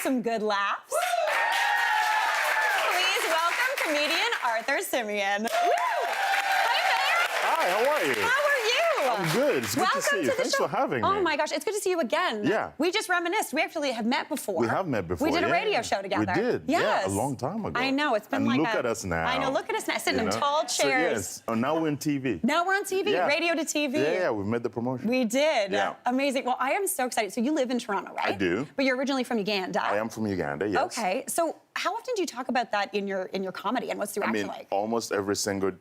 some good laughs. Please welcome comedian Arthur Simeon. Woo! Hi there. Hi, how are you? How are you? I'm good. It's good to see you. Thanks for having me. Oh my gosh, it's good to see you again. Yeah. We just reminisced. We actually have met before. We have met before. We did a radio show together. We did. Yes. Yeah, a long time ago. I know. It's been and like look at us now. I know. Look at us now, sitting in tall chairs. So, yes. Oh, now we're on TV. Now we're on TV. Yeah. Radio to TV. Yeah, we made the promotion. We did. Yeah. Amazing. Well, I am so excited. So you live in Toronto, right? I do. But you're originally from Uganda. I am from Uganda. Yes. Okay. So how often do you talk about that in your comedy, and what's the reaction like? Almost every single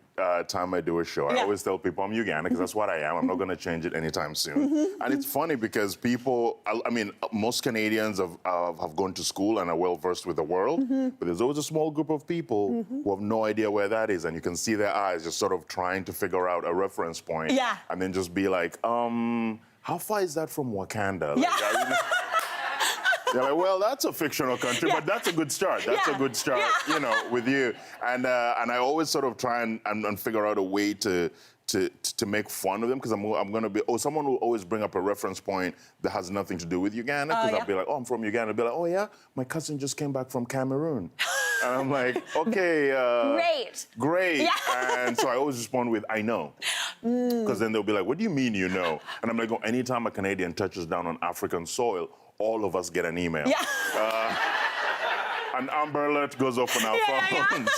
time I do a show, I always tell people I'm Uganda because that's what I am. I'm not going to change it anytime soon. And it's funny because people, most Canadians have gone to school and are well versed with the world, but there's always a small group of people who have no idea where that is, and you can see their eyes just sort of trying to figure out a reference point, and then just be like, how far is that from Wakanda? Like, they're like, well, that's a fictional country, but that's a good start. That's a good start, you know, with you. And I always sort of try and figure out a way to make fun of them, because I'm going to be, someone will always bring up a reference point that has nothing to do with Uganda, because I'll be like, I'm from Uganda. I'll be like, oh yeah, my cousin just came back from Cameroon. And I'm like, okay. Great. Yeah. And so I always respond with, I know. Because then they'll be like, what do you mean you know? And I'm like, anytime a Canadian touches down on African soil, all of us get an email. Yeah. An Amber Alert goes off on our phones.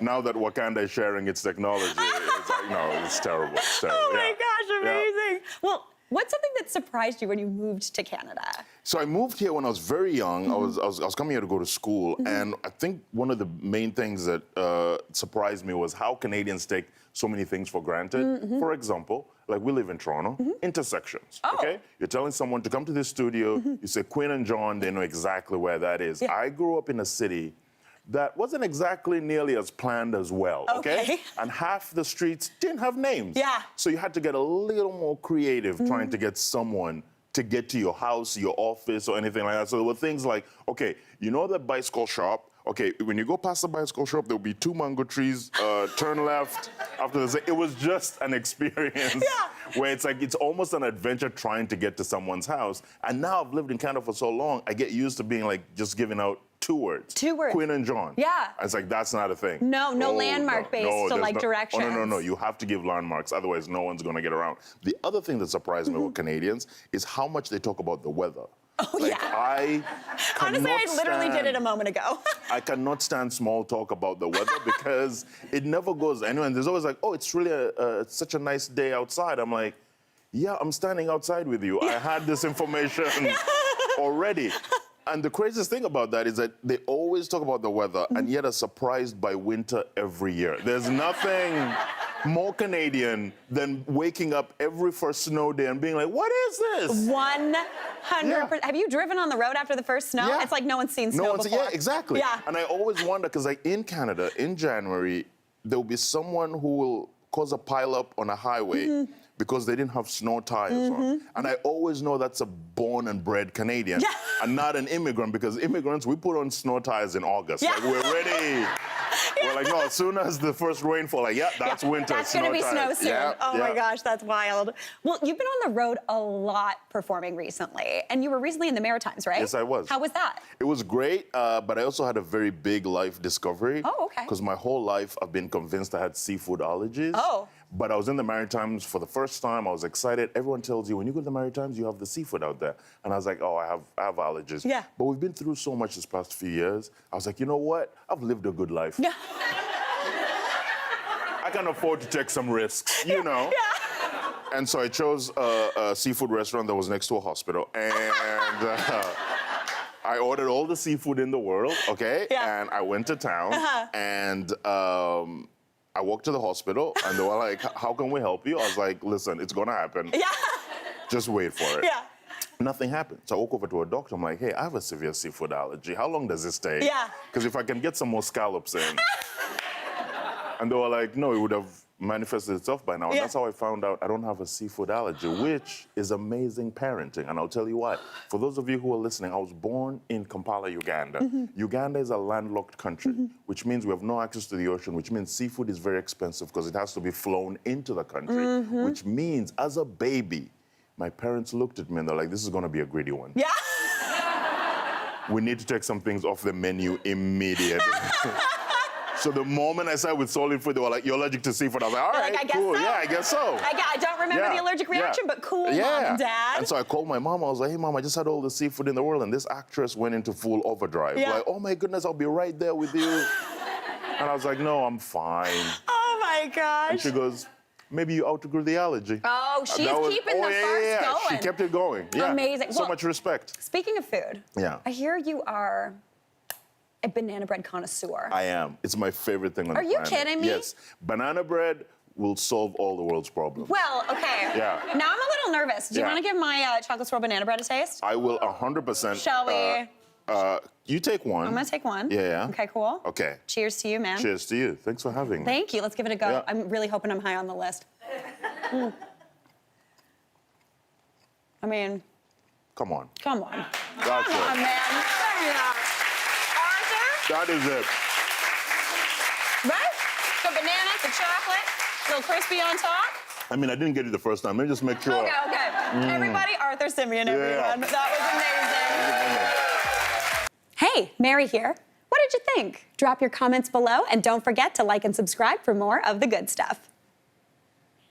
Now that Wakanda is sharing its technology, it's like, no, it's terrible. It's terrible. Oh my gosh, amazing. Well, what's something that surprised you when you moved to Canada? So I moved here when I was very young. I was coming here to go to school, and I think one of the main things that surprised me was how Canadians take so many things for granted. For example, like we live in Toronto, intersections, okay? You're telling someone to come to this studio, you say Queen and John, they know exactly where that is. I grew up in a city that wasn't exactly nearly as planned as well, okay? And half the streets didn't have names. Yeah. So you had to get a little more creative trying to get someone to get to your house, your office, or anything like that. So there were things like, okay, you know the bicycle shop? Okay, when you go past the bicycle shop, there'll be 2 mango trees, turn left. After this, it was just an experience where it's like, it's almost an adventure trying to get to someone's house. And now I've lived in Canada for so long, I get used to being like, just giving out 2 words. 2 words. Queen and John. Yeah. And it's like, that's not a thing. No landmark-based, so like directions. No. You have to give landmarks, otherwise no one's gonna get around. The other thing that surprised me with Canadians is how much they talk about the weather. Oh, like, honestly, I literally did it a moment ago. I cannot stand small talk about the weather because it never goes anywhere. And there's always like, oh, it's really it's such a nice day outside. I'm like, yeah, I'm standing outside with you. I had this information already. And the craziest thing about that is that they always talk about the weather and yet are surprised by winter every year. There's nothing more Canadian than waking up every first snow day and being like, what is this? 100%. Have you driven on the road after the first snow? It's like no one's seen snow before. Yeah, exactly. Yeah. And I always wonder, because like in Canada, in January, there'll be someone who will cause a pileup on a highway because they didn't have snow tires on. And I always know that's a born and bred Canadian and not an immigrant, because immigrants, we put on snow tires in August. Like, we're ready. We're like, no, as soon as the first rainfall, like, that's winter. That's going to be snow soon. Oh my gosh, that's wild. Well, you've been on the road a lot performing recently, and you were recently in the Maritimes, right? Yes, I was. How was that? It was great, but I also had a very big life discovery. Oh, okay. Because my whole life, I've been convinced I had seafood allergies. Oh. But I was in the Maritimes for the first time. I was excited. Everyone tells you, when you go to the Maritimes, you have the seafood out there. And I was like, oh, I have allergies. Yeah. But we've been through so much this past few years. I was like, you know what? I've lived a good life. Yeah. I can afford to take some risks, you know? Yeah. And so I chose a seafood restaurant that was next to a hospital. And I ordered all the seafood in the world, okay? Yeah. And I went to town. And I walked to the hospital, and they were like, how can we help you? I was like, listen, it's gonna happen. Yeah. Just wait for it. Yeah. Nothing happened. So I walk over to a doctor. I'm like, hey, I have a severe seafood allergy. How long does this take? Yeah. Because if I can get some more scallops in. And they were like, no, it would have manifested itself by now. And that's how I found out I don't have a seafood allergy, which is amazing parenting. And I'll tell you what, for those of you who are listening, I was born in Kampala, Uganda. Uganda is a landlocked country, which means we have no access to the ocean, which means seafood is very expensive because it has to be flown into the country, which means as a baby, my parents looked at me and they're like, this is gonna be a greedy one. Yeah. we need to take some things off the menu immediately. So the moment I started with solid food, they were like, "You're allergic to seafood." I was like, "All right, I guess cool, so. yeah, I guess so." I don't remember the allergic reaction, but cool, Mom and Dad. And so I called my mom. I was like, "Hey, Mom, I just had all the seafood in the world, and this actress went into full overdrive. Yeah. Like, oh my goodness, I'll be right there with you." And I was like, "No, I'm fine." Oh my gosh. And she goes, "Maybe you outgrew the allergy." Oh, she's keeping the farce going. She kept it going. Yeah. Amazing. So Well, much respect. Speaking of food, Yeah. I hear you are a banana bread connoisseur. I am. It's my favorite thing on the Are you planet. kidding me? Yes. Banana bread will solve all the world's problems. Well, okay. Yeah. Now I'm a little nervous. Do you Yeah. want to give my chocolate swirl banana bread a taste? I will 100%. Shall we? You take one. I'm gonna take one. Yeah. Okay, cool. Okay. Cheers to you, man. Cheers to you. Thanks for having me. Thank you. Let's give it a go. Yeah. I'm really hoping I'm high on the list. I mean, Come on. come on. That's Come on, it. man. Yeah. Arthur, That is it. right? The banana, the chocolate, a little crispy on top. I mean, I didn't get it the first time. Let me just make sure. Okay. Everybody, Arthur Simeon, everyone. Yeah. That was amazing. Hey, Mary here. What did you think? Drop your comments below and don't forget to like and subscribe for more of the good stuff.